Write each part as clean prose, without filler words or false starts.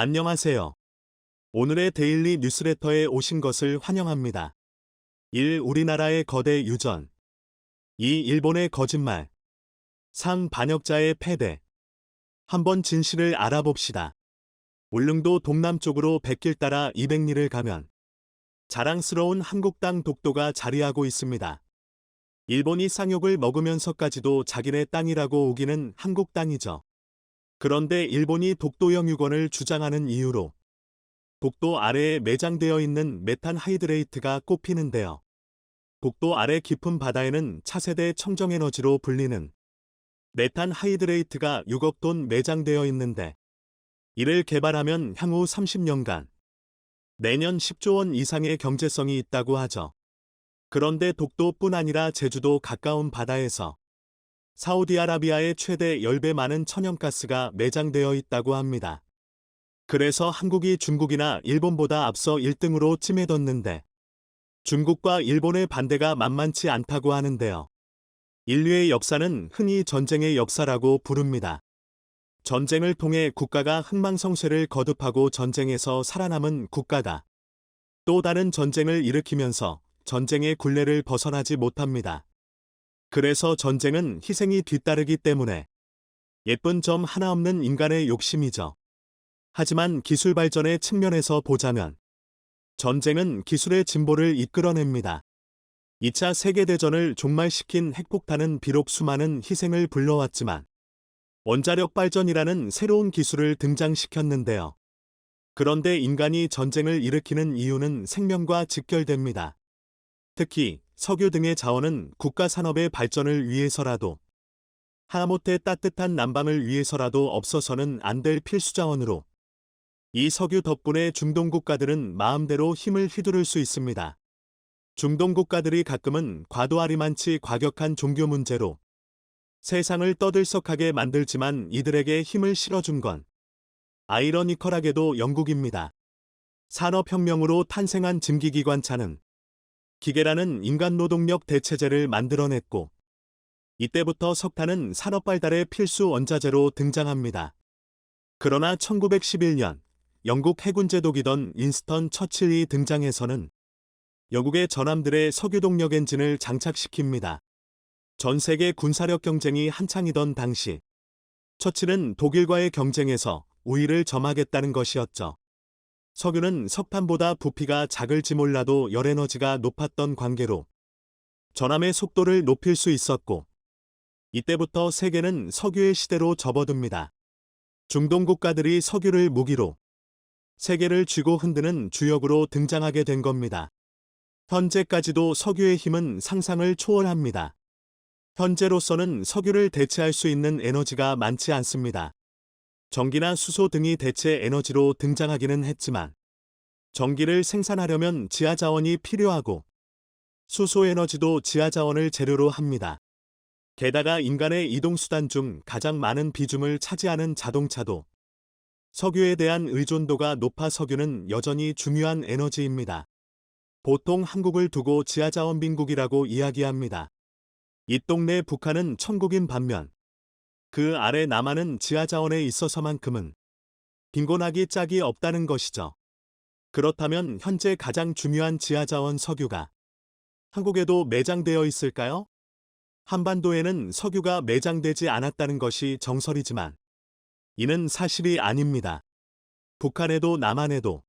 안녕하세요. 오늘의 데일리 뉴스레터에 오신 것을 환영합니다. 1. 우리나라의 거대 유전. 2. 일본의 거짓말. 3. 반역자의 패배. 한번 진실을 알아봅시다. 울릉도 동남쪽으로 백길 따라 200리를 가면 자랑스러운 한국 땅 독도가 자리하고 있습니다. 일본이 쌍욕을 먹으면서까지도 자기네 땅이라고 우기는 한국 땅이죠. 그런데 일본이 독도 영유권을 주장하는 이유로 독도 아래에 매장되어 있는 메탄 하이드레이트가 꼽히는데요. 독도 아래 깊은 바다에는 차세대 청정에너지로 불리는 메탄 하이드레이트가 6억 톤 매장되어 있는데 이를 개발하면 향후 30년간 내년 10조 원 이상의 경제성이 있다고 하죠. 그런데 독도뿐 아니라 제주도 가까운 바다에서 사우디아라비아의 최대 10배 많은 천연가스가 매장되어 있다고 합니다. 그래서 한국이 중국이나 일본보다 앞서 1등으로 치매뒀는데 중국과 일본의 반대가 만만치 않다고 하는데요. 인류의 역사는 흔히 전쟁의 역사라고 부릅니다. 전쟁을 통해 국가가 흥망성쇠를 거듭하고 전쟁에서 살아남은 국가가 또 다른 전쟁을 일으키면서 전쟁의 굴레를 벗어나지 못합니다. 그래서 전쟁은 희생이 뒤따르기 때문에 예쁜 점 하나 없는 인간의 욕심이죠. 하지만 기술 발전의 측면에서 보자면 전쟁은 기술의 진보를 이끌어냅니다. 2차 세계대전을 종말시킨 핵폭탄은 비록 수많은 희생을 불러왔지만 원자력 발전이라는 새로운 기술을 등장시켰는데요. 그런데 인간이 전쟁을 일으키는 이유는 생명과 직결됩니다. 특히 석유 등의 자원은 국가 산업의 발전을 위해서라도 하다못해 따뜻한 난방을 위해서라도 없어서는 안 될 필수 자원으로 이 석유 덕분에 중동 국가들은 마음대로 힘을 휘두를 수 있습니다. 중동 국가들이 가끔은 과도하리만치 과격한 종교 문제로 세상을 떠들썩하게 만들지만 이들에게 힘을 실어준 건 아이러니컬하게도 영국입니다. 산업혁명으로 탄생한 증기기관차는 기계라는 인간노동력 대체제를 만들어냈고 이때부터 석탄은 산업발달의 필수 원자재로 등장합니다. 그러나 1911년 영국 해군 제독이던 윈스턴 처칠이 등장해서는 영국의 전함들의 석유동력 엔진을 장착시킵니다. 전 세계 군사력 경쟁이 한창이던 당시 처칠은 독일과의 경쟁에서 우위를 점하겠다는 것이었죠. 석유는 석탄보다 부피가 작을지 몰라도 열에너지가 높았던 관계로 전함의 속도를 높일 수 있었고 이때부터 세계는 석유의 시대로 접어듭니다. 중동 국가들이 석유를 무기로 세계를 쥐고 흔드는 주역으로 등장하게 된 겁니다. 현재까지도 석유의 힘은 상상을 초월합니다. 현재로서는 석유를 대체할 수 있는 에너지가 많지 않습니다. 전기나 수소 등이 대체 에너지로 등장하기는 했지만 전기를 생산하려면 지하자원이 필요하고 수소 에너지도 지하자원을 재료로 합니다. 게다가 인간의 이동수단 중 가장 많은 비중을 차지하는 자동차도 석유에 대한 의존도가 높아 석유는 여전히 중요한 에너지입니다. 보통 한국을 두고 지하자원 빈국이라고 이야기합니다. 이 동네 북한은 천국인 반면 그 아래 남한은 지하자원에 있어서만큼은 빈곤하기 짝이 없다는 것이죠. 그렇다면 현재 가장 중요한 지하자원 석유가 한국에도 매장되어 있을까요? 한반도에는 석유가 매장되지 않았다는 것이 정설이지만 이는 사실이 아닙니다. 북한에도 남한에도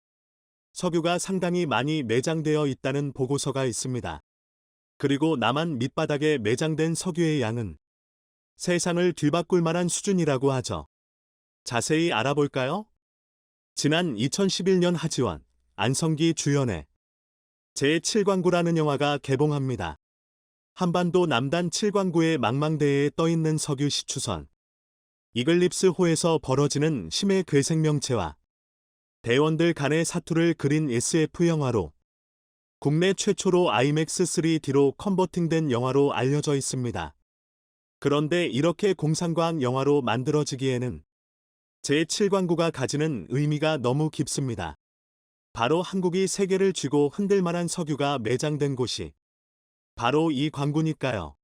석유가 상당히 많이 매장되어 있다는 보고서가 있습니다. 그리고 남한 밑바닥에 매장된 석유의 양은 세상을 뒤바꿀 만한 수준이라고 하죠. 자세히 알아볼까요? 지난 2011년 하지원, 안성기 주연의 제7광구라는 영화가 개봉합니다. 한반도 남단 7광구의 망망대해에 떠있는 석유 시추선 이글립스 호에서 벌어지는 심해 괴생명체와 대원들 간의 사투를 그린 SF 영화로 국내 최초로 아이맥스 3D로 컨버팅된 영화로 알려져 있습니다. 그런데 이렇게 공상과학 영화로 만들어지기에는 제7광구가 가지는 의미가 너무 깊습니다. 바로 한국이 세계를 쥐고 흔들 만한 석유가 매장된 곳이 바로 이 광구니까요.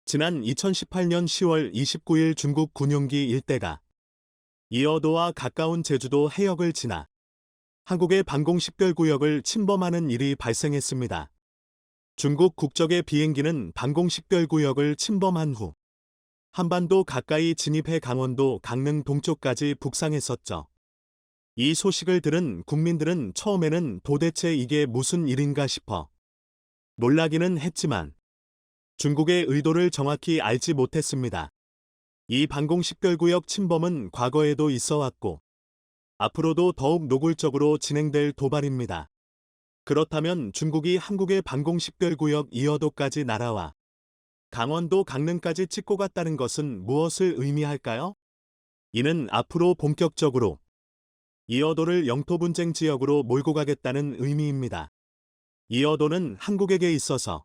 지난 2018년 10월 29일 중국 군용기 일대가 이어도와 가까운 제주도 해역을 지나 한국의 방공식별구역을 침범하는 일이 발생했습니다. 중국 국적의 비행기는 방공식별구역을 침범한 후 한반도 가까이 진입해 강원도 강릉 동쪽까지 북상했었죠. 이 소식을 들은 국민들은 처음에는 도대체 이게 무슨 일인가 싶어 놀라기는 했지만 중국의 의도를 정확히 알지 못했습니다. 이 방공식별구역 침범은 과거에도 있어 왔고 앞으로도 더욱 노골적으로 진행될 도발입니다. 그렇다면 중국이 한국의 방공식별구역 이어도까지 날아와 강원도 강릉까지 찍고 갔다는 것은 무엇을 의미할까요? 이는 앞으로 본격적으로 이어도를 영토분쟁 지역으로 몰고 가겠다는 의미입니다. 이어도는 한국에게 있어서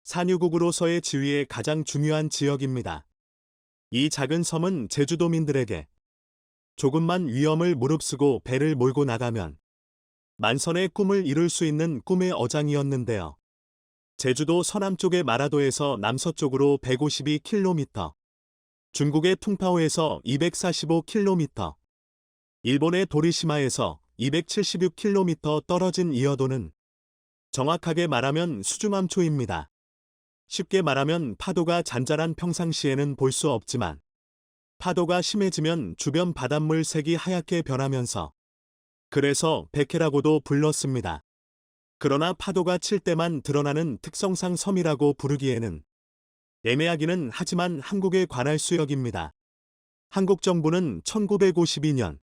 산유국으로서의 지위에 가장 중요한 지역입니다. 이 작은 섬은 제주도민들에게 조금만 위험을 무릅쓰고 배를 몰고 나가면 만선의 꿈을 이룰 수 있는 꿈의 어장이었는데요. 제주도 서남쪽의 마라도에서 남서쪽으로 152km, 중국의 퉁파오에서 245km, 일본의 도리시마에서 276km 떨어진 이어도는 정확하게 말하면 수중암초입니다. 쉽게 말하면 파도가 잔잔한 평상시에는 볼 수 없지만 파도가 심해지면 주변 바닷물 색이 하얗게 변하면서 그래서 백해라고도 불렀습니다. 그러나 파도가 칠 때만 드러나는 특성상 섬이라고 부르기에는 애매하기는 하지만 한국의 관할 수역입니다. 한국 정부는 1952년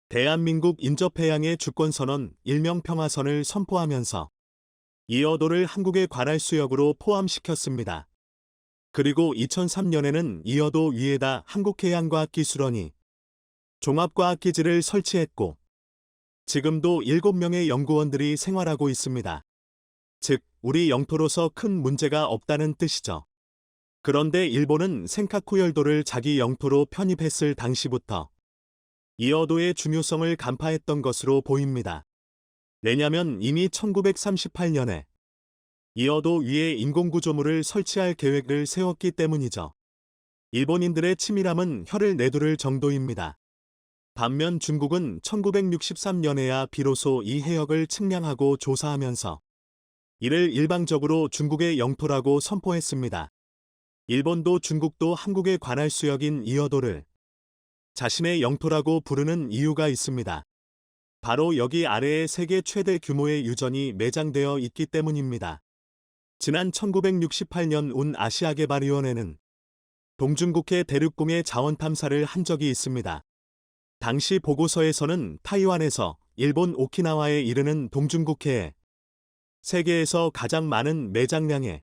대한민국 인접해양의 주권선언 일명 평화선을 선포하면서 이어도를 한국의 관할 수역으로 포함시켰습니다. 그리고 2003년에는 이어도 위에다 한국해양과학기술원이 종합과학기지를 설치했고 지금도 7명의 연구원들이 생활하고 있습니다. 즉, 우리 영토로서 큰 문제가 없다는 뜻이죠. 그런데 일본은 센카쿠 열도를 자기 영토로 편입했을 당시부터 이어도의 중요성을 간파했던 것으로 보입니다. 왜냐면 이미 1938년에 이어도 위에 인공구조물을 설치할 계획을 세웠기 때문이죠. 일본인들의 치밀함은 혀를 내두를 정도입니다. 반면 중국은 1963년에야 비로소 이 해역을 측량하고 조사하면서 이를 일방적으로 중국의 영토라고 선포했습니다. 일본도 중국도 한국의 관할 수역인 이어도를 자신의 영토라고 부르는 이유가 있습니다. 바로 여기 아래에 세계 최대 규모의 유전이 매장되어 있기 때문입니다. 지난 1968년 운 아시아개발위원회는 동중국해 대륙공의 자원 탐사를 한 적이 있습니다. 당시 보고서에서는 타이완에서 일본 오키나와에 이르는 동중국해에 세계에서 가장 많은 매장량의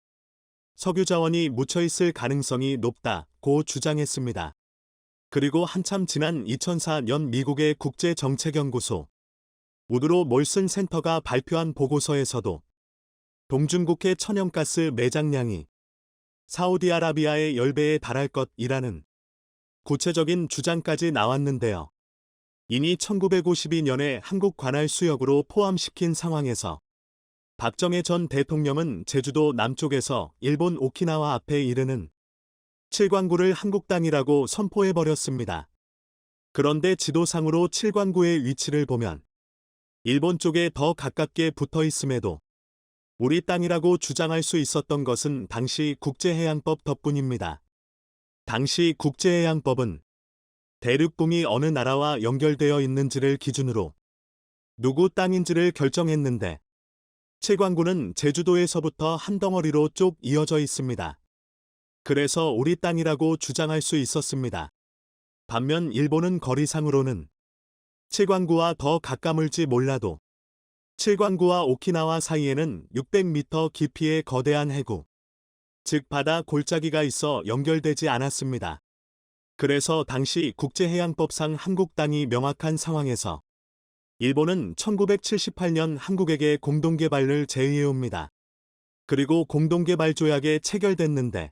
석유 자원이 묻혀 있을 가능성이 높다고 주장했습니다. 그리고 한참 지난 2004년 미국의 국제정책연구소 우드로 몰슨 센터가 발표한 보고서에서도 동중국해 천연가스 매장량이 사우디아라비아의 10배에 달할 것이라는 구체적인 주장까지 나왔는데요. 이미 1952년에 한국 관할 수역으로 포함시킨 상황에서 박정희 전 대통령은 제주도 남쪽에서 일본 오키나와 앞에 이르는 칠광구를 한국 땅이라고 선포해버렸습니다. 그런데 지도상으로 칠광구의 위치를 보면 일본 쪽에 더 가깝게 붙어 있음에도 우리 땅이라고 주장할 수 있었던 것은 당시 국제해양법 덕분입니다. 당시 국제해양법은 대륙공이 어느 나라와 연결되어 있는지를 기준으로 누구 땅인지를 결정했는데 칠광구는 제주도에서부터 한 덩어리로 쭉 이어져 있습니다. 그래서 우리 땅이라고 주장할 수 있었습니다. 반면 일본은 거리상으로는 칠광구와 더 가까울지 몰라도 칠광구와 오키나와 사이에는 600m 깊이의 거대한 해구, 즉 바다 골짜기가 있어 연결되지 않았습니다. 그래서 당시 국제해양법상 한국 땅이 명확한 상황에서 일본은 1978년 한국에게 공동개발을 제의해옵니다. 그리고 공동개발 조약에 체결됐는데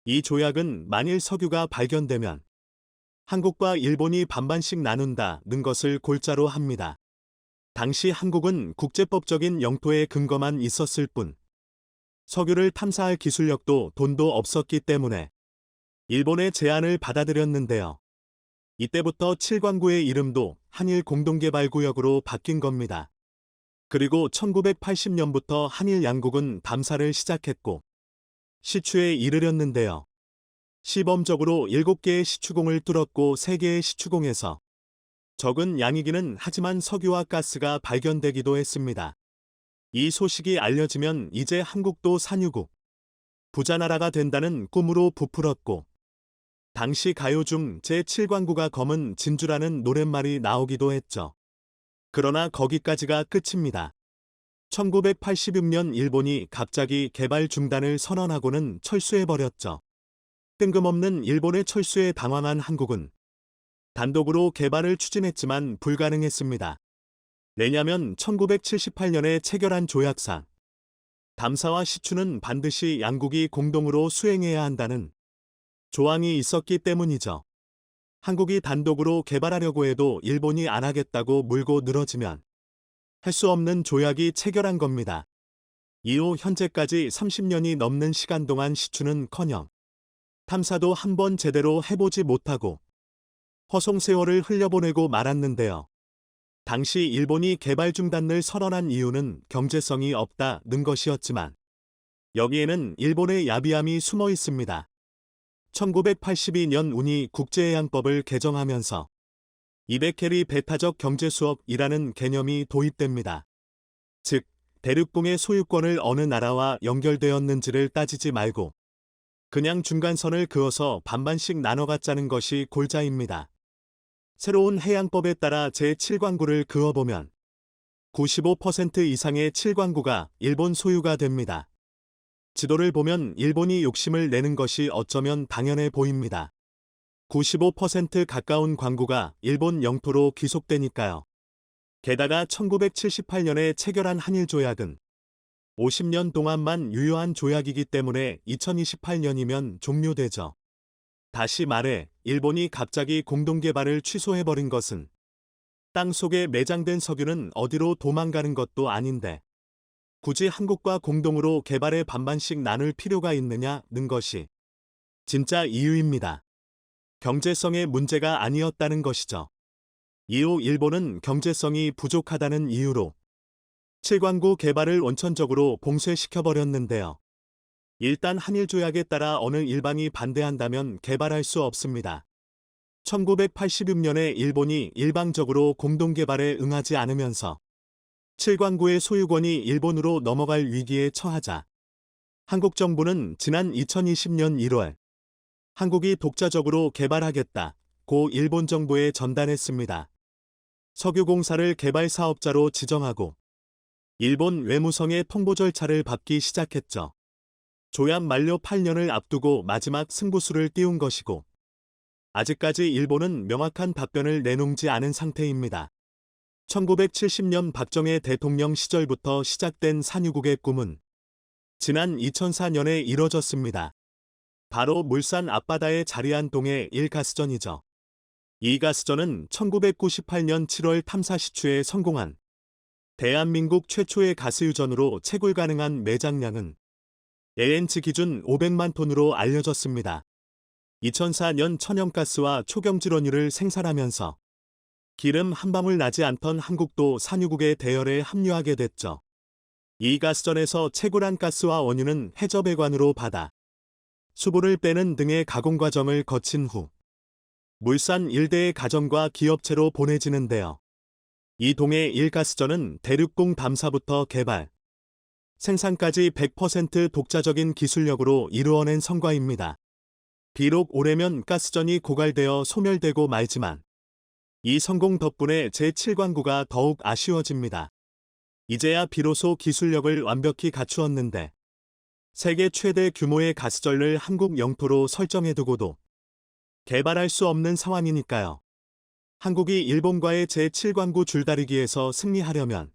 이 조약은 만일 석유가 발견되면 한국과 일본이 반반씩 나눈다는 것을 골자로 합니다. 당시 한국은 국제법적인 영토의 근거만 있었을 뿐 석유를 탐사할 기술력도 돈도 없었기 때문에 일본의 제안을 받아들였는데요. 이때부터 칠광구의 이름도 한일 공동개발구역으로 바뀐 겁니다. 그리고 1980년부터 한일 양국은 담사를 시작했고 시추에 이르렀는데요. 시범적으로 7개의 시추공을 뚫었고 3개의 시추공에서 적은 양이기는 하지만 석유와 가스가 발견되기도 했습니다. 이 소식이 알려지면 이제 한국도 산유국, 부자나라가 된다는 꿈으로 부풀었고 당시 가요 중 제7광구가 검은 진주라는 노랫말이 나오기도 했죠. 그러나 거기까지가 끝입니다. 1986년 일본이 갑자기 개발 중단을 선언하고는 철수해버렸죠. 뜬금없는 일본의 철수에 당황한 한국은 단독으로 개발을 추진했지만 불가능했습니다. 왜냐면 1978년에 체결한 조약상 담사와 시추는 반드시 양국이 공동으로 수행해야 한다는 조항이 있었기 때문이죠. 한국이 단독으로 개발하려고 해도 일본이 안 하겠다고 물고 늘어지면 할 수 없는 조약이 체결한 겁니다. 이후 현재까지 30년이 넘는 시간 동안 시추는커녕 탐사도 한번 제대로 해보지 못하고 허송세월을 흘려보내고 말았는데요. 당시 일본이 개발 중단을 선언한 이유는 경제성이 없다는 것이었지만 여기에는 일본의 야비함이 숨어 있습니다. 1982년 운이 국제해양법을 개정하면서 200캐리 배타적 경제수업이라는 개념이 도입됩니다. 즉, 대륙공의 소유권을 어느 나라와 연결되었는지를 따지지 말고 그냥 중간선을 그어서 반반씩 나눠 갖자는 것이 골자입니다. 새로운 해양법에 따라 제7광구를 그어보면 95% 이상의 7광구가 일본 소유가 됩니다. 지도를 보면 일본이 욕심을 내는 것이 어쩌면 당연해 보입니다. 95% 가까운 광구가 일본 영토로 귀속되니까요. 게다가 1978년에 체결한 한일조약은 50년 동안만 유효한 조약이기 때문에 2028년이면 종료되죠. 다시 말해 일본이 갑자기 공동개발을 취소해버린 것은 땅속에 매장된 석유는 어디로 도망가는 것도 아닌데 굳이 한국과 공동으로 개발의 반반씩 나눌 필요가 있느냐는 것이 진짜 이유입니다. 경제성의 문제가 아니었다는 것이죠. 이후 일본은 경제성이 부족하다는 이유로 7광구 개발을 원천적으로 봉쇄시켜버렸는데요. 일단 한일조약에 따라 어느 일방이 반대한다면 개발할 수 없습니다. 1986년에 일본이 일방적으로 공동개발에 응하지 않으면서 7광구의 소유권이 일본으로 넘어갈 위기에 처하자 한국 정부는 지난 2020년 1월 한국이 독자적으로 개발하겠다고 일본 정부에 전달했습니다. 석유공사를 개발 사업자로 지정하고 일본 외무성의 통보 절차를 밟기 시작했죠. 조약 만료 8년을 앞두고 마지막 승부수를 띄운 것이고 아직까지 일본은 명확한 답변을 내놓지 않은 상태입니다. 1970년 박정희 대통령 시절부터 시작된 산유국의 꿈은 지난 2004년에 이뤄졌습니다. 바로 물산 앞바다에 자리한 동해 1가스전이죠. 이 가스전은 1998년 7월 탐사 시추에 성공한 대한민국 최초의 가스유전으로 채굴 가능한 매장량은 ANH 기준 500만 톤으로 알려졌습니다. 2004년 천연가스와 초경질원유를 생산하면서 기름 한 방울 나지 않던 한국도 산유국의 대열에 합류하게 됐죠. 이 가스전에서 채굴한 가스와 원유는 해저배관으로 받아 수보를 빼는 등의 가공 과정을 거친 후 물산 일대의 가정과 기업체로 보내지는데요. 이 동해 1가스전은 대륙공 담사부터 개발, 생산까지 100% 독자적인 기술력으로 이루어낸 성과입니다. 비록 올해면 가스전이 고갈되어 소멸되고 말지만 이 성공 덕분에 제7광구가 더욱 아쉬워집니다. 이제야 비로소 기술력을 완벽히 갖추었는데 세계 최대 규모의 가스전을 한국 영토로 설정해두고도 개발할 수 없는 상황이니까요. 한국이 일본과의 제7광구 줄다리기에서 승리하려면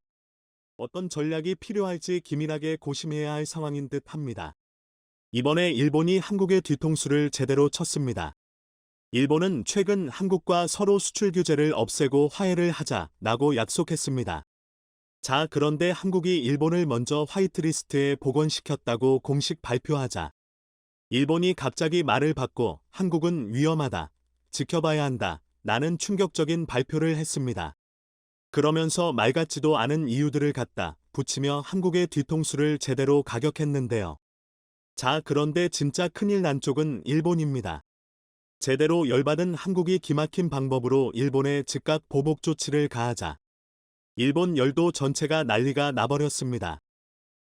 어떤 전략이 필요할지 기민하게 고심해야 할 상황인 듯 합니다. 이번에 일본이 한국의 뒤통수를 제대로 쳤습니다. 일본은 최근 한국과 서로 수출 규제를 없애고 화해를 하자라고 약속했습니다. 자, 그런데 한국이 일본을 먼저 화이트리스트에 복원시켰다고 공식 발표하자 일본이 갑자기 말을 바꿔 한국은 위험하다, 지켜봐야 한다, 나는 충격적인 발표를 했습니다. 그러면서 말 같지도 않은 이유들을 갖다 붙이며 한국의 뒤통수를 제대로 가격했는데요. 자, 그런데 진짜 큰일 난 쪽은 일본입니다. 제대로 열받은 한국이 기막힌 방법으로 일본에 즉각 보복 조치를 가하자 일본 열도 전체가 난리가 나버렸습니다.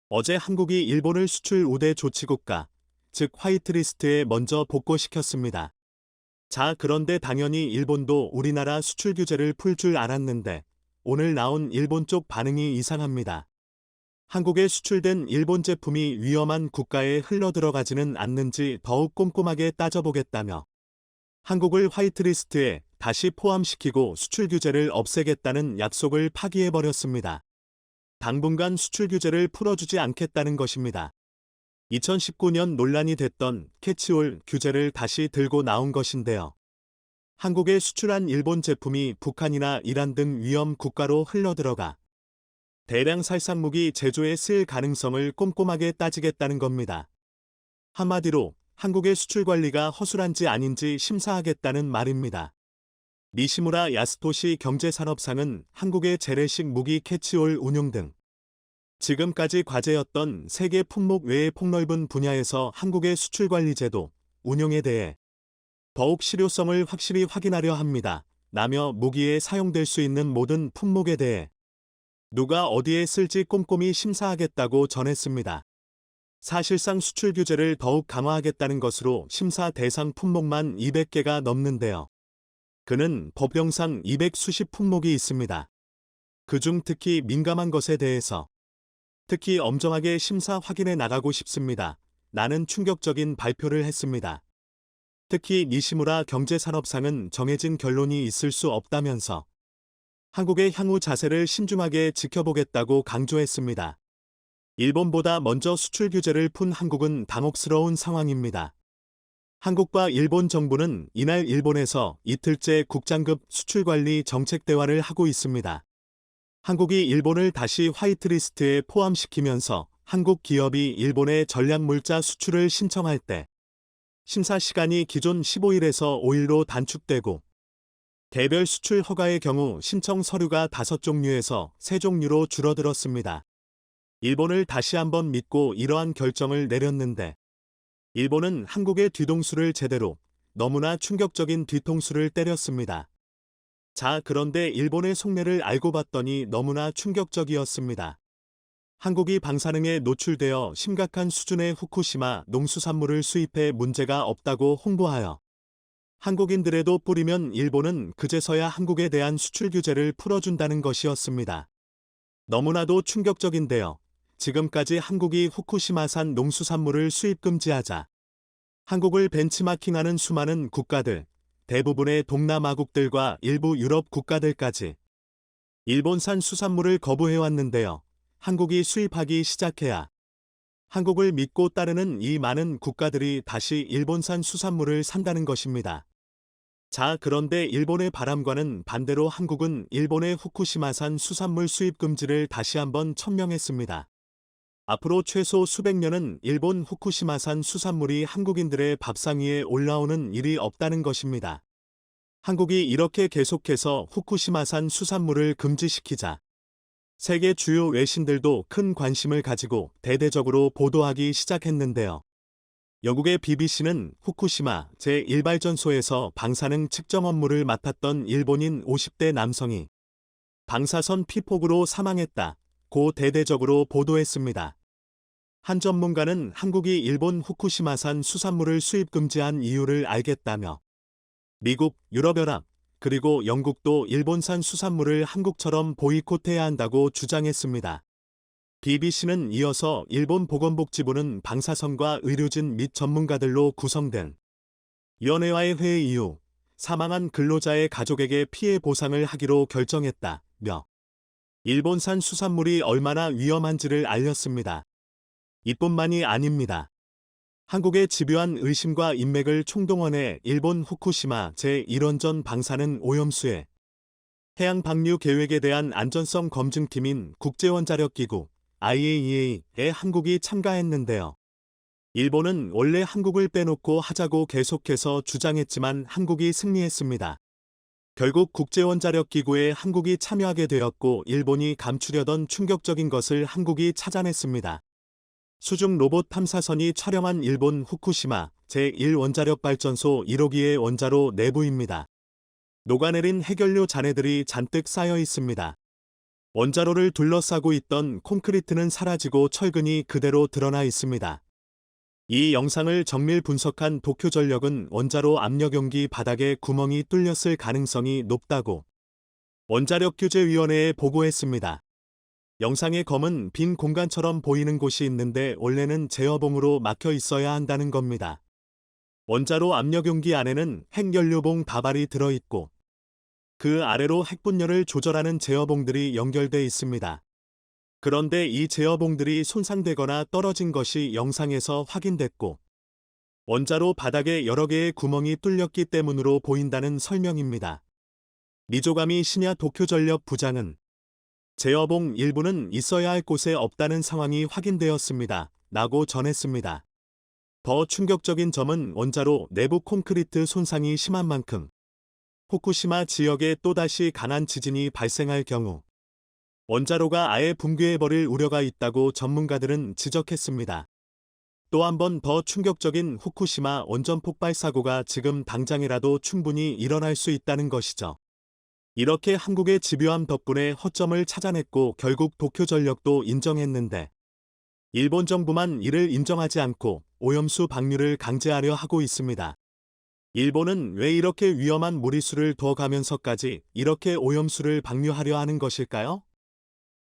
어제 한국이 일본을 수출 우대 조치국가, 즉 화이트리스트에 먼저 복고시켰습니다. 자, 그런데 당연히 일본도 우리나라 수출 규제를 풀 줄 알았는데 오늘 나온 일본 쪽 반응이 이상합니다. 한국에 수출된 일본 제품이 위험한 국가에 흘러들어가지는 않는지 더욱 꼼꼼하게 따져보겠다며 한국을 화이트리스트에 다시 포함시키고 수출 규제를 없애겠다는 약속을 파기해버렸습니다. 당분간 수출 규제를 풀어주지 않겠다는 것입니다. 2019년 논란이 됐던 캐치올 규제를 다시 들고 나온 것인데요. 한국에 수출한 일본 제품이 북한이나 이란 등 위험 국가로 흘러들어가 대량 살상 무기 제조에 쓸 가능성을 꼼꼼하게 따지겠다는 겁니다. 한마디로 한국의 수출 관리가 허술한지 아닌지 심사하겠다는 말입니다. 니시무라 야스토시 경제산업상은 한국의 재래식 무기 캐치올 운용 등 지금까지 과제였던 세계 품목 외의 폭넓은 분야에서 한국의 수출 관리 제도 운용에 대해 더욱 실효성을 확실히 확인하려 합니다. 라며 무기에 사용될 수 있는 모든 품목에 대해 누가 어디에 쓸지 꼼꼼히 심사하겠다고 전했습니다. 사실상 수출 규제를 더욱 강화하겠다는 것으로 심사 대상 품목만 200개가 넘는데요. 그는 법령상 200수십 품목이 있습니다. 그중 특히 민감한 것에 대해서 특히 엄정하게 심사 확인해 나가고 싶습니다. 라는 충격적인 발표를 했습니다. 특히 니시무라 경제산업상은 정해진 결론이 있을 수 없다면서 한국의 향후 자세를 신중하게 지켜보겠다고 강조했습니다. 일본보다 먼저 수출 규제를 푼 한국은 당혹스러운 상황입니다. 한국과 일본 정부는 이날 일본에서 이틀째 국장급 수출관리 정책 대화를 하고 있습니다. 한국이 일본을 다시 화이트리스트에 포함시키면서 한국 기업이 일본의 전략물자 수출을 신청할 때 심사 시간이 기존 15일에서 5일로 단축되고 개별 수출 허가의 경우 신청 서류가 5종류에서 3종류로 줄어들었습니다. 일본을 다시 한번 믿고 이러한 결정을 내렸는데 일본은 한국의 뒤통수를 제대로 너무나 충격적인 뒤통수를 때렸습니다. 자, 그런데 일본의 속내를 알고 봤더니 너무나 충격적이었습니다. 한국이 방사능에 노출되어 심각한 수준의 후쿠시마 농수산물을 수입해 문제가 없다고 홍보하여 한국인들에도 뿌리면 일본은 그제서야 한국에 대한 수출 규제를 풀어준다는 것이었습니다. 너무나도 충격적인데요. 지금까지 한국이 후쿠시마산 농수산물을 수입 금지하자 한국을 벤치마킹하는 수많은 국가들, 대부분의 동남아국들과 일부 유럽 국가들까지 일본산 수산물을 거부해왔는데요. 한국이 수입하기 시작해야 한국을 믿고 따르는 이 많은 국가들이 다시 일본산 수산물을 산다는 것입니다. 자, 그런데 일본의 바람과는 반대로 한국은 일본의 후쿠시마산 수산물 수입 금지를 다시 한번 천명했습니다. 앞으로 최소 수백 년은 일본 후쿠시마산 수산물이 한국인들의 밥상 위에 올라오는 일이 없다는 것입니다. 한국이 이렇게 계속해서 후쿠시마산 수산물을 금지시키자 세계 주요 외신들도 큰 관심을 가지고 대대적으로 보도하기 시작했는데요. 영국의 BBC는 후쿠시마 제1발전소에서 방사능 측정 업무를 맡았던 일본인 50대 남성이 방사선 피폭으로 사망했다고 대대적으로 보도했습니다. 한 전문가는 한국이 일본 후쿠시마산 수산물을 수입 금지한 이유를 알겠다며 미국, 유럽연합, 그리고 영국도 일본산 수산물을 한국처럼 보이콧해야 한다고 주장했습니다. BBC는 이어서 일본 보건복지부는 방사선과 의료진 및 전문가들로 구성된 위원회와의 회의 이후 사망한 근로자의 가족에게 피해 보상을 하기로 결정했다며 일본산 수산물이 얼마나 위험한지를 알렸습니다. 이뿐만이 아닙니다. 한국의 집요한 의심과 인맥을 총동원해 일본 후쿠시마 제1원전 방사능 오염수의 해양 방류 계획에 대한 안전성 검증팀인 국제원자력기구 IAEA에 한국이 참가했는데요. 일본은 원래 한국을 빼놓고 하자고 계속해서 주장했지만 한국이 승리했습니다. 결국 국제원자력기구에 한국이 참여하게 되었고 일본이 감추려던 충격적인 것을 한국이 찾아냈습니다. 수중 로봇 탐사선이 촬영한 일본 후쿠시마 제1원자력발전소 1호기의 원자로 내부입니다. 녹아내린 해결료 잔해들이 잔뜩 쌓여 있습니다. 원자로를 둘러싸고 있던 콘크리트는 사라지고 철근이 그대로 드러나 있습니다. 이 영상을 정밀 분석한 도쿄전력은 원자로 압력용기 바닥에 구멍이 뚫렸을 가능성이 높다고 원자력규제위원회에 보고했습니다. 영상의 검은 빈 공간처럼 보이는 곳이 있는데 원래는 제어봉으로 막혀 있어야 한다는 겁니다. 원자로 압력용기 안에는 핵연료봉 다발이 들어있고 그 아래로 핵분열을 조절하는 제어봉들이 연결돼 있습니다. 그런데 이 제어봉들이 손상되거나 떨어진 것이 영상에서 확인됐고 원자로 바닥에 여러 개의 구멍이 뚫렸기 때문으로 보인다는 설명입니다. 미조가미 시냐 도쿄전력 부장은 제어봉 일부는 있어야 할 곳에 없다는 상황이 확인되었습니다. 라고 전했습니다. 더 충격적인 점은 원자로 내부 콘크리트 손상이 심한 만큼 후쿠시마 지역에 또다시 강한 지진이 발생할 경우 원자로가 아예 붕괴해버릴 우려가 있다고 전문가들은 지적했습니다. 또 한 번 더 충격적인 후쿠시마 원전 폭발 사고가 지금 당장이라도 충분히 일어날 수 있다는 것이죠. 이렇게 한국의 집요함 덕분에 허점을 찾아냈고 결국 도쿄전력도 인정했는데 일본 정부만 이를 인정하지 않고 오염수 방류를 강제하려 하고 있습니다. 일본은 왜 이렇게 위험한 무리수를 더 가면서까지 이렇게 오염수를 방류하려 하는 것일까요?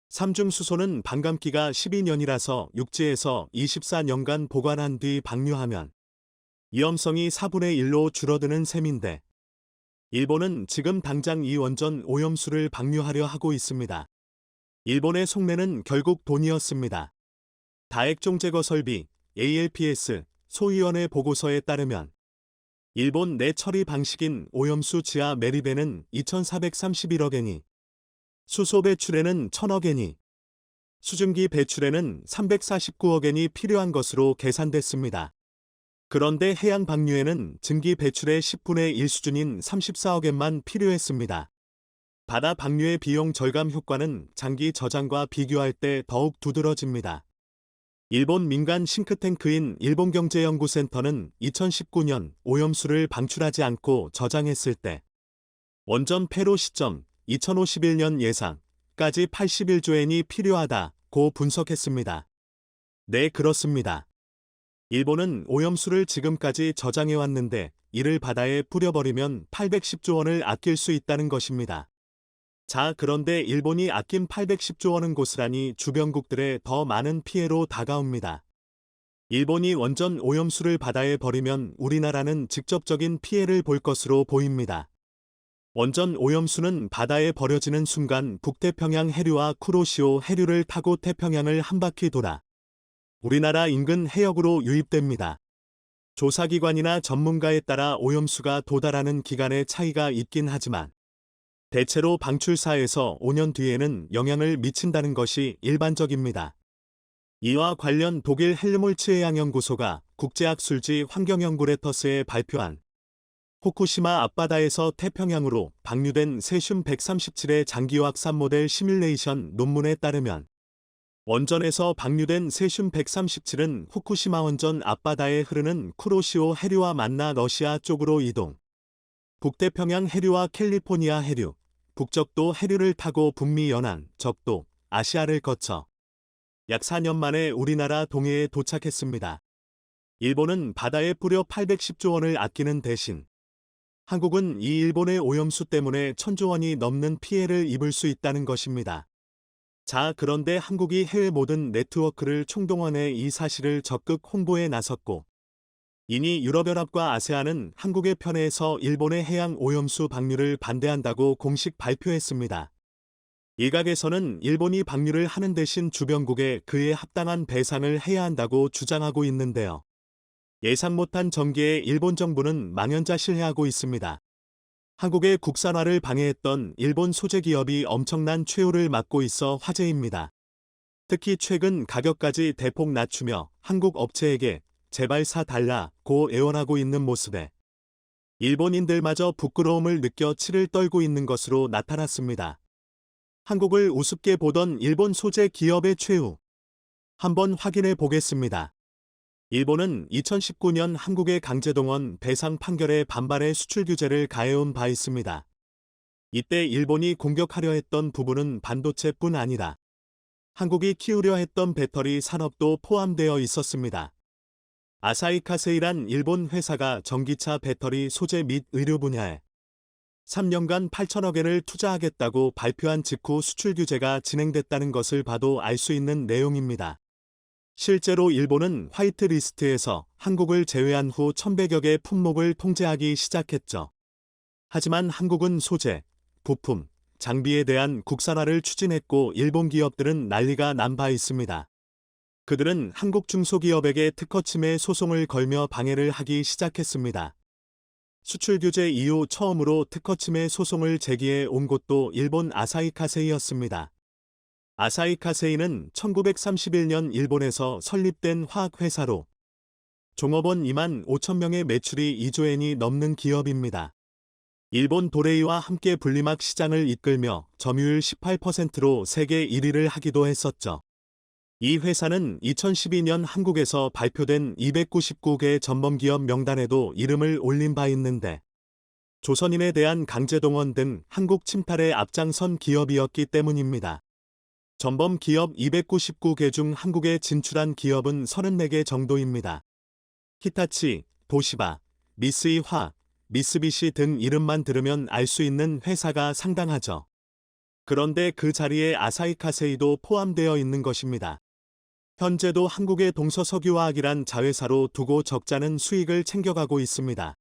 삼중수소는 반감기가 12년이라서 육지에서 24년간 보관한 뒤 방류하면 위험성이 4분의 1로 줄어드는 셈인데 일본은 지금 당장 이 원전 오염수를 방류하려 하고 있습니다. 일본의 속내는 결국 돈이었습니다. 다액종 제거 설비 ALPS 소위원회 보고서에 따르면 일본 내 처리 방식인 오염수 지하 매립에는 2,431억 엔이, 수소 배출에는 1,000억 엔이, 수증기 배출에는 349억 엔이 필요한 것으로 계산됐습니다. 그런데 해양 방류에는 증기 배출의 10분의 1 수준인 34억 엔만 필요했습니다. 바다 방류의 비용 절감 효과는 장기 저장과 비교할 때 더욱 두드러집니다. 일본 민간 싱크탱크인 일본경제연구센터는 2019년 오염수를 방출하지 않고 저장했을 때 원전 폐로 시점 2051년 예상까지 81조엔이 필요하다고 분석했습니다. 네, 그렇습니다. 일본은 오염수를 지금까지 저장해왔는데 이를 바다에 뿌려버리면 810조 원을 아낄 수 있다는 것입니다. 자, 그런데 일본이 아낀 810조 원은 고스란히 주변국들의 더 많은 피해로 다가옵니다. 일본이 원전 오염수를 바다에 버리면 우리나라는 직접적인 피해를 볼 것으로 보입니다. 원전 오염수는 바다에 버려지는 순간 북태평양 해류와 쿠로시오 해류를 타고 태평양을 한 바퀴 돌아 우리나라 인근 해역으로 유입됩니다. 조사기관이나 전문가에 따라 오염수가 도달하는 기간의 차이가 있긴 하지만 대체로 방출사에서 5년 뒤에는 영향을 미친다는 것이 일반적입니다. 이와 관련 독일 헬무홀츠해양연구소가 국제학술지 환경연구레터스에 발표한 후쿠시마 앞바다에서 태평양으로 방류된 세슘 137의 장기화학산 모델 시뮬레이션 논문에 따르면 원전에서 방류된 세슘 137은 후쿠시마 원전 앞바다에 흐르는 쿠로시오 해류와 만나 러시아 쪽으로 이동, 북태평양 해류와 캘리포니아 해류, 북적도 해류를 타고 북미 연안, 적도, 아시아를 거쳐 약 4년 만에 우리나라 동해에 도착했습니다. 일본은 바다에 뿌려 810조 원을 아끼는 대신 한국은 이 일본의 오염수 때문에 1,000조 원이 넘는 피해를 입을 수 있다는 것입니다. 자, 그런데 한국이 해외 모든 네트워크를 총동원해 이 사실을 적극 홍보에 나섰고 이니 유럽연합과 아세안은 한국의 편에서 일본의 해양 오염수 방류를 반대한다고 공식 발표했습니다. 일각에서는 일본이 방류를 하는 대신 주변국에 그에 합당한 배상을 해야 한다고 주장하고 있는데요. 예상 못한 전개에 일본 정부는 망연자실해하고 있습니다. 한국의 국산화를 방해했던 일본 소재 기업이 엄청난 최후를 맞고 있어 화제입니다. 특히 최근 가격까지 대폭 낮추며 한국 업체에게 제발 사달라고 애원하고 있는 모습에 일본인들마저 부끄러움을 느껴 치를 떨고 있는 것으로 나타났습니다. 한국을 우습게 보던 일본 소재 기업의 최후. 한번 확인해 보겠습니다. 일본은 2019년 한국의 강제동원 배상 판결에 반발해 수출 규제를 가해온 바 있습니다. 이때 일본이 공격하려 했던 부분은 반도체뿐 아니라 한국이 키우려 했던 배터리 산업도 포함되어 있었습니다. 아사히 카세이란 일본 회사가 전기차 배터리 소재 및 의료 분야에 3년간 8천억 엔을 투자하겠다고 발표한 직후 수출 규제가 진행됐다는 것을 봐도 알 수 있는 내용입니다. 실제로 일본은 화이트리스트에서 한국을 제외한 후 1,100여 개 품목을 통제하기 시작했죠. 하지만 한국은 소재, 부품, 장비에 대한 국산화를 추진했고 일본 기업들은 난리가 난 바 있습니다. 그들은 한국 중소기업에게 특허 침해 소송을 걸며 방해를 하기 시작했습니다. 수출 규제 이후 처음으로 특허 침해 소송을 제기해 온 곳도 일본 아사히 카세이였습니다. 아사히 카세이는 1931년 일본에서 설립된 화학회사로 종업원 2만 5천 명의 매출이 2조 엔이 넘는 기업입니다. 일본 도레이와 함께 분리막 시장을 이끌며 점유율 18%로 세계 1위를 하기도 했었죠. 이 회사는 2012년 한국에서 발표된 299개 전범기업 명단에도 이름을 올린 바 있는데 조선인에 대한 강제동원 등 한국 침탈에 앞장선 기업이었기 때문입니다. 전범 기업 299개 중 한국에 진출한 기업은 34개 정도입니다. 히타치, 도시바, 미쓰이화, 미쓰비시 등 이름만 들으면 알 수 있는 회사가 상당하죠. 그런데 그 자리에 아사히 카세이도 포함되어 있는 것입니다. 현재도 한국의 동서석유화학이란 자회사로 두고 적자는 수익을 챙겨가고 있습니다.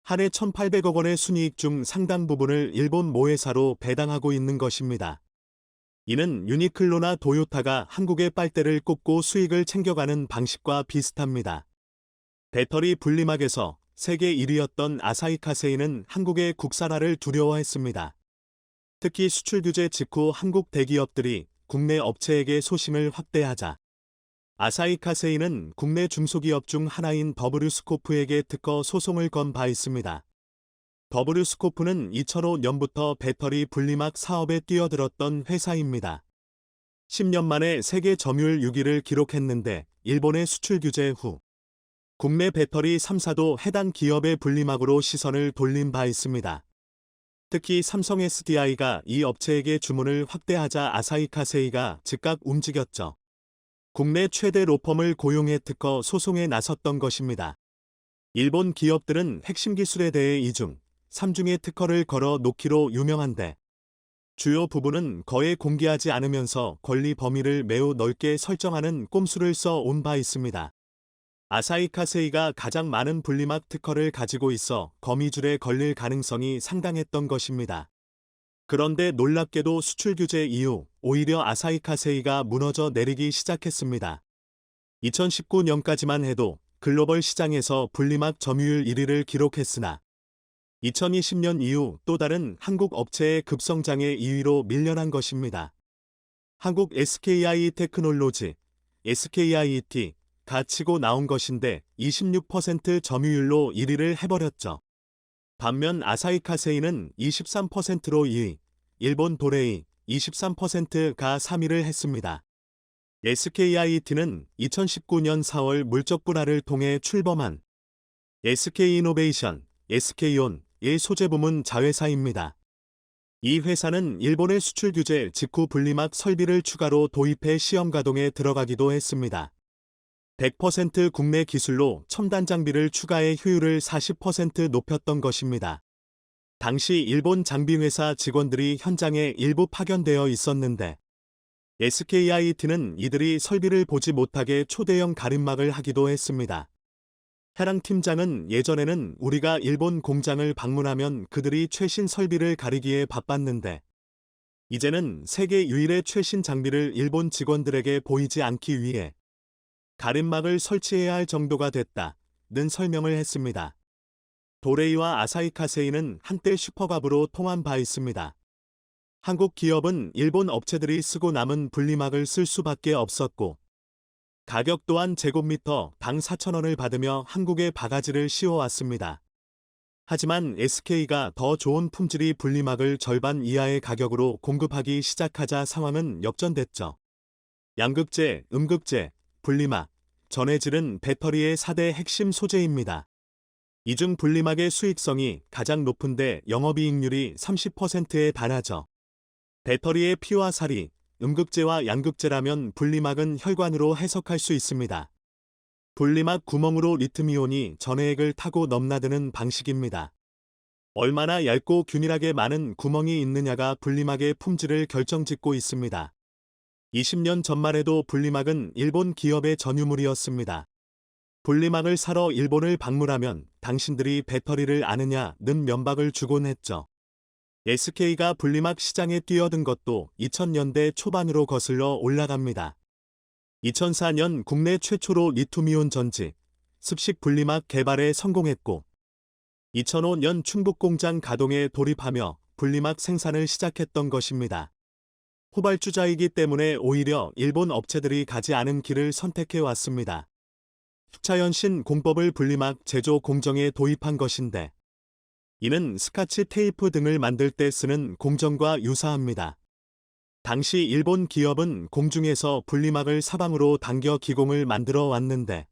한 해 1,800억 원의 순이익 중 상당 부분을 일본 모회사로 배당하고 있는 것입니다. 이는 유니클로나 도요타가 한국의 빨대를 꽂고 수익을 챙겨가는 방식과 비슷합니다. 배터리 분리막에서 세계 1위였던 아사히 카세이는 한국의 국산화를 두려워했습니다. 특히 수출 규제 직후 한국 대기업들이 국내 업체에게 소심을 확대하자 아사히 카세이는 국내 중소기업 중 하나인 더블유스코프에게 특허 소송을 건 바 있습니다. 더블유스코프는 2005년부터 배터리 분리막 사업에 뛰어들었던 회사입니다. 10년 만에 세계 점유율 6위를 기록했는데 일본의 수출 규제 후 국내 배터리 3사도 해당 기업의 분리막으로 시선을 돌린 바 있습니다. 특히 삼성 SDI가 이 업체에게 주문을 확대하자 아사히 카세이가 즉각 움직였죠. 국내 최대 로펌을 고용해 특허 소송에 나섰던 것입니다. 일본 기업들은 핵심 기술에 대해 2중, 3중의 특허를 걸어 놓기로 유명한데 주요 부분은 거의 공개하지 않으면서 권리 범위를 매우 넓게 설정하는 꼼수를 써 온 바 있습니다. 아사히 카세이가 가장 많은 분리막 특허를 가지고 있어 거미줄에 걸릴 가능성이 상당했던 것입니다. 그런데 놀랍게도 수출 규제 이후 오히려 아사히 카세이가 무너져 내리기 시작했습니다. 2019년까지만 해도 글로벌 시장에서 분리막 점유율 1위를 기록했으나 2020년 이후 또 다른 한국 업체의 급성장에 2위로 밀려난 것입니다. 한국 SKI 테크놀로지, SKIET가 치고 나온 것인데 26% 점유율로 1위를 해버렸죠. 반면 아사히 카세이는 23%로 2위, 일본 도레이 23%가 3위를 했습니다. SKIET는 2019년 4월 물적 분할을 통해 출범한 SK이노베이션, SK온의 소재 부문 자회사입니다. 이 회사는 일본의 수출 규제 직후 분리막 설비를 추가로 도입해 시험 가동에 들어가기도 했습니다. 100% 국내 기술로 첨단 장비를 추가해 효율을 40% 높였던 것입니다. 당시 일본 장비회사 직원들이 현장에 일부 파견되어 있었는데 SKIET는 이들이 설비를 보지 못하게 초대형 가림막을 하기도 했습니다. 해당 팀장은 예전에는 우리가 일본 공장을 방문하면 그들이 최신 설비를 가리기에 바빴는데 이제는 세계 유일의 최신 장비를 일본 직원들에게 보이지 않기 위해 가림막을 설치해야 할 정도가 됐다는 설명을 했습니다. 도레이와 아사히 카세이는 한때 슈퍼갑으로 통한 바 있습니다. 한국 기업은 일본 업체들이 쓰고 남은 분리막을 쓸 수밖에 없었고 가격 또한 제곱미터 당 4,000원을 받으며 한국에 바가지를 씌워왔습니다. 하지만 SK가 더 좋은 품질의 분리막을 절반 이하의 가격으로 공급하기 시작하자 상황은 역전됐죠. 양극재, 음극재, 분리막, 전해질은 배터리의 4대 핵심 소재입니다. 이 중 분리막의 수익성이 가장 높은데 영업이익률이 30%에 달하죠. 배터리의 피와 살이, 음극재와 양극재라면 분리막은 혈관으로 해석할 수 있습니다. 분리막 구멍으로 리튬이온이 전해액을 타고 넘나드는 방식입니다. 얼마나 얇고 균일하게 많은 구멍이 있느냐가 분리막의 품질을 결정짓고 있습니다. 20년 전말에도 분리막은 일본 기업의 전유물이었습니다. 분리막을 사러 일본을 방문하면 당신들이 배터리를 아느냐는 면박을 주곤 했죠. SK가 분리막 시장에 뛰어든 것도 2000년대 초반으로 거슬러 올라갑니다. 2004년 국내 최초로 리튬이온 전지, 습식 분리막 개발에 성공했고 2005년 충북 공장 가동에 돌입하며 분리막 생산을 시작했던 것입니다. 후발주자이기 때문에 오히려 일본 업체들이 가지 않은 길을 선택해 왔습니다. 축차연신 공법을 분리막 제조 공정에 도입한 것인데 이는 스카치 테이프 등을 만들 때 쓰는 공정과 유사합니다. 당시 일본 기업은 공중에서 분리막을 사방으로 당겨 기공을 만들어 왔는데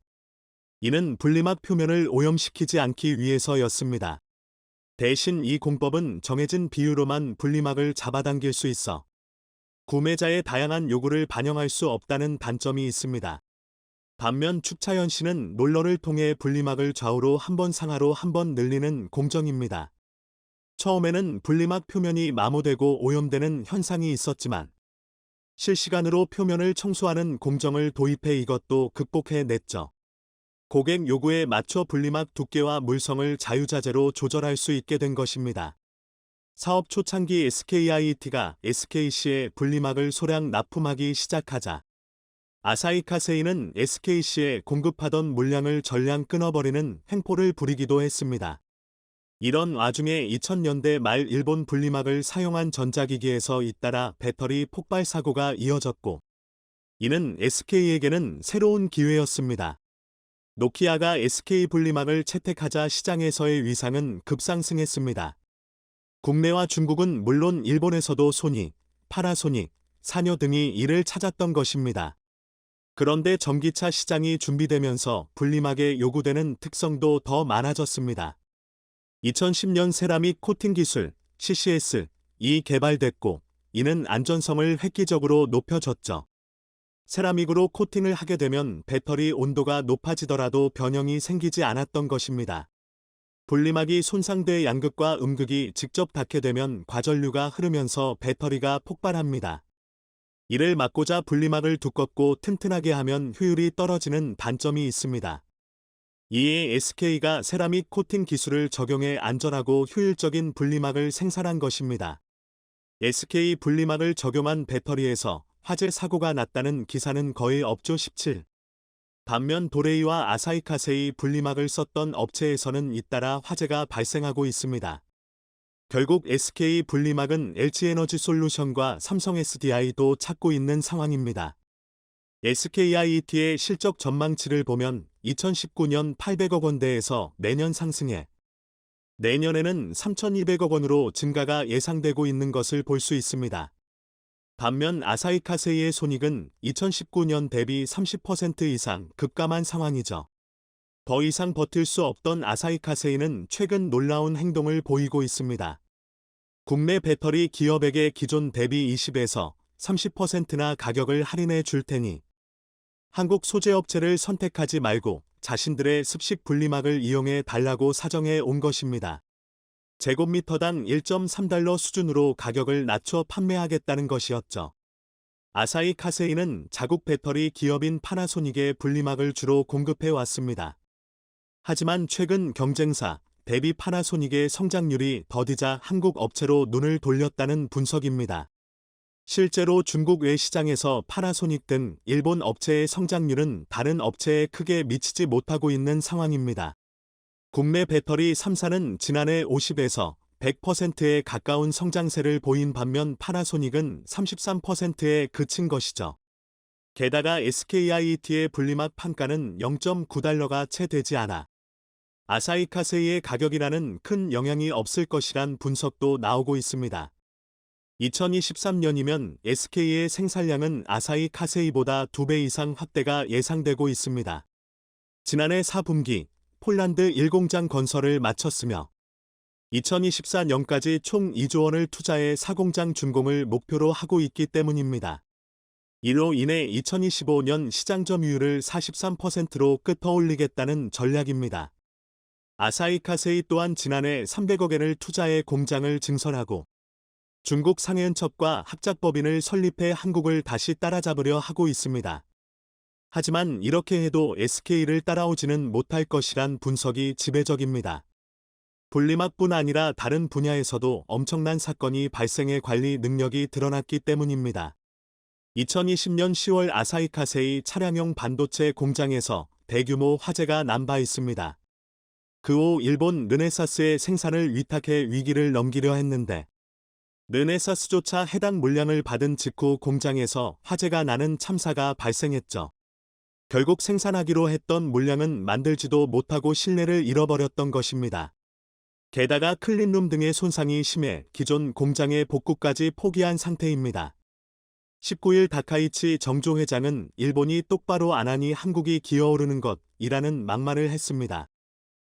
이는 분리막 표면을 오염시키지 않기 위해서였습니다. 대신 이 공법은 정해진 비율로만 분리막을 잡아당길 수 있어 구매자의 다양한 요구를 반영할 수 없다는 단점이 있습니다. 반면 축차연신은 롤러를 통해 분리막을 좌우로 한 번 상하로 한 번 늘리는 공정입니다. 처음에는 분리막 표면이 마모되고 오염되는 현상이 있었지만 실시간으로 표면을 청소하는 공정을 도입해 이것도 극복해냈죠. 고객 요구에 맞춰 분리막 두께와 물성을 자유자재로 조절할 수 있게 된 것입니다. 사업 초창기 SKIET가 SKC에 분리막을 소량 납품하기 시작하자 아사히카세이는 SKC에 공급하던 물량을 전량 끊어버리는 횡포를 부리기도 했습니다. 이런 와중에 2000년대 말 일본 분리막을 사용한 전자기기에서 잇따라 배터리 폭발 사고가 이어졌고 이는 SK에게는 새로운 기회였습니다. 노키아가 SK 분리막을 채택하자 시장에서의 위상은 급상승했습니다. 국내와 중국은 물론 일본에서도 소니, 파나소닉, 사뇨 등이 이를 찾았던 것입니다. 그런데 전기차 시장이 준비되면서 분리막에 요구되는 특성도 더 많아졌습니다. 2010년 세라믹 코팅 기술 CCS-이 개발됐고 이는 안전성을 획기적으로 높여줬죠. 세라믹으로 코팅을 하게 되면 배터리 온도가 높아지더라도 변형이 생기지 않았던 것입니다. 분리막이 손상돼 양극과 음극이 직접 닿게 되면 과전류가 흐르면서 배터리가 폭발합니다. 이를 막고자 분리막을 두껍고 튼튼하게 하면 효율이 떨어지는 단점이 있습니다. 이에 SK가 세라믹 코팅 기술을 적용해 안전하고 효율적인 분리막을 생산한 것입니다. SK 분리막을 적용한 배터리에서 화재 사고가 났다는 기사는 거의 없죠. 17. 반면 도레이와 아사히카세이 분리막을 썼던 업체에서는 잇따라 화재가 발생하고 있습니다. 결국 SK 분리막은 LG에너지솔루션과 삼성 SDI도 찾고 있는 상황입니다. SKIET의 실적 전망치를 보면 2019년 800억 원대에서 매년 상승해 내년에는 3,200억 원으로 증가가 예상되고 있는 것을 볼 수 있습니다. 반면 아사히카세이의 손익은 2019년 대비 30% 이상 급감한 상황이죠. 더 이상 버틸 수 없던 아사히카세이는 최근 놀라운 행동을 보이고 있습니다. 국내 배터리 기업에게 기존 대비 20에서 30%나 가격을 할인해 줄 테니 한국 소재업체를 선택하지 말고 자신들의 습식 분리막을 이용해 달라고 사정해 온 것입니다. 제곱미터당 1.3달러 수준으로 가격을 낮춰 판매하겠다는 것이었죠. 아사히카세이는 자국 배터리 기업인 파나소닉에 분리막을 주로 공급해 왔습니다. 하지만 최근 경쟁사 대비 파나소닉의 성장률이 더디자 한국 업체로 눈을 돌렸다는 분석입니다. 실제로 중국 외 시장에서 파나소닉 등 일본 업체의 성장률은 다른 업체에 크게 미치지 못하고 있는 상황입니다. 국내 배터리 3사는 지난해 50에서 100%에 가까운 성장세를 보인 반면 파나소닉은 33%에 그친 것이죠. 게다가 SKIET의 분리막 판가는 0.9달러가 채 되지 않아 아사히 카세이의 가격이라는 큰 영향이 없을 것이란 분석도 나오고 있습니다. 2023년이면 SK의 생산량은 아사히 카세이보다 2배 이상 확대가 예상되고 있습니다. 지난해 4분기 폴란드 1공장 건설을 마쳤으며 2024년까지 총 2조 원을 투자해 4공장 준공을 목표로 하고 있기 때문입니다. 이로 인해 2025년 시장 점유율을 43%로 끌어올리겠다는 전략입니다. 아사히 카세이 또한 지난해 300억 엔을 투자해 공장을 증설하고 중국 상해은첩과 합작법인을 설립해 한국을 다시 따라잡으려 하고 있습니다. 하지만 이렇게 해도 SK를 따라오지는 못할 것이란 분석이 지배적입니다. 분리막뿐 아니라 다른 분야에서도 엄청난 사건이 발생해 관리 능력이 드러났기 때문입니다. 2020년 10월 아사히 카세이 차량용 반도체 공장에서 대규모 화재가 난 바 있습니다. 그 후 일본 르네사스의 생산을 위탁해 위기를 넘기려 했는데 르네사스조차 해당 물량을 받은 직후 공장에서 화재가 나는 참사가 발생했죠. 결국 생산하기로 했던 물량은 만들지도 못하고 신뢰를 잃어버렸던 것입니다. 게다가 클린룸 등의 손상이 심해 기존 공장의 복구까지 포기한 상태입니다. 19일 다카이치 정조 회장은 일본이 똑바로 안 하니 한국이 기어오르는 것이라는 막말을 했습니다.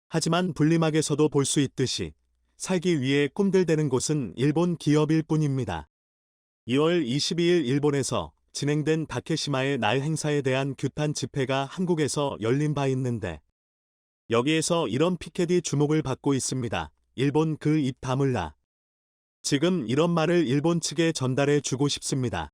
하지만 분리막에서도 볼 수 있듯이 살기 위해 꿈들대는 곳은 일본 기업일 뿐입니다. 2월 22일 일본에서 진행된 다케시마의 날 행사에 대한 규탄 집회가 한국에서 열린 바 있는데 여기에서 이런 피켓이 주목을 받고 있습니다. 일본 그 입 다물라. 지금 이런 말을 일본 측에 전달해 주고 싶습니다.